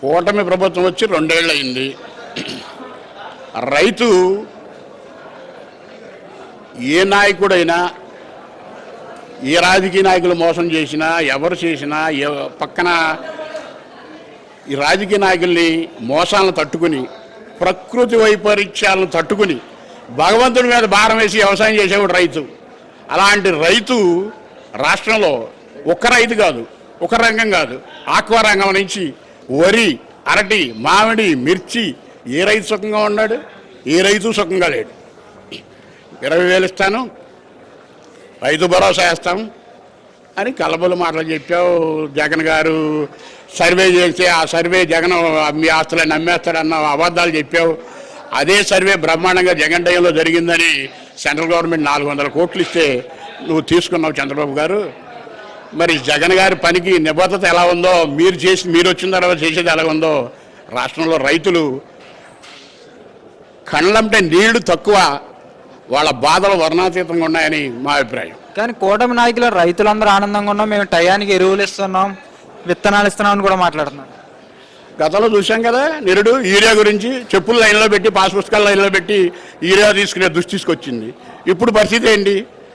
కూటమి ప్రభుత్వం వచ్చి 2 ఏళ్ళు అయింది. రైతు ఏ నాయకుడైనా, ఏ రాజకీయ నాయకులు మోసం చేసినా, ఎవరు చేసినా, పక్కన ఈ రాజకీయ నాయకుల్ని మోసాలను తట్టుకుని, ప్రకృతి వైపరీత్యాలను తట్టుకుని, భగవంతుడి మీద భారం వేసి వ్యవసాయం చేసేవాడు రైతు. అలాంటి రైతు రాష్ట్రంలో ఒక్క రైతు కాదు, ఒక రంగం కాదు, ఆక్వా రంగం నుంచి వరి, అరటి, మామిడి, మిర్చి, ఏ రైతు సుఖంగా ఉన్నాడు? ఏ రైతు సుఖంగా లేడు. 20,000 ఇస్తాను, రైతు భరోసా వేస్తాం అని కలబలు మాటలు చెప్పావు. జగన్ గారు సర్వే చేస్తే ఆ సర్వే జగన్ మీ ఆస్తులని నమ్మేస్తాడన్న అబద్ధాలు చెప్పావు. అదే సర్వే బ్రహ్మాండంగా జగన్ టైంలో జరిగిందని సెంట్రల్ గవర్నమెంట్ 400 కోట్లు ఇస్తే నువ్వు తీసుకున్నావు చంద్రబాబు గారు. మరి జగన్ గారి పనికి నిబద్ధత ఎలా ఉందో, మీరు వచ్చిన తర్వాత చేసేది ఎలా ఉందో, రాష్ట్రంలో రైతులు కళ్ళంటే నీళ్లు తక్కువ, వాళ్ళ బాధలు వర్ణాతీతంగా ఉన్నాయని మా అభిప్రాయం. కానీ కూటమి నాయకులు రైతులందరూ ఆనందంగా ఉన్నాం, మేము టయానికి ఎరువులు ఇస్తున్నాం, విత్తనాలు ఇస్తున్నాం అని కూడా మాట్లాడుతున్నాం. గతంలో చూసాం కదా, నిరుడు యూరియా గురించి చెప్పులు లైన్లో పెట్టి, పాస్ పుస్తకాల లైన్లో పెట్టి యూరియా తీసుకునే దుస్థితికి వచ్చింది. ఇప్పుడు పరిస్థితి ఏంటి?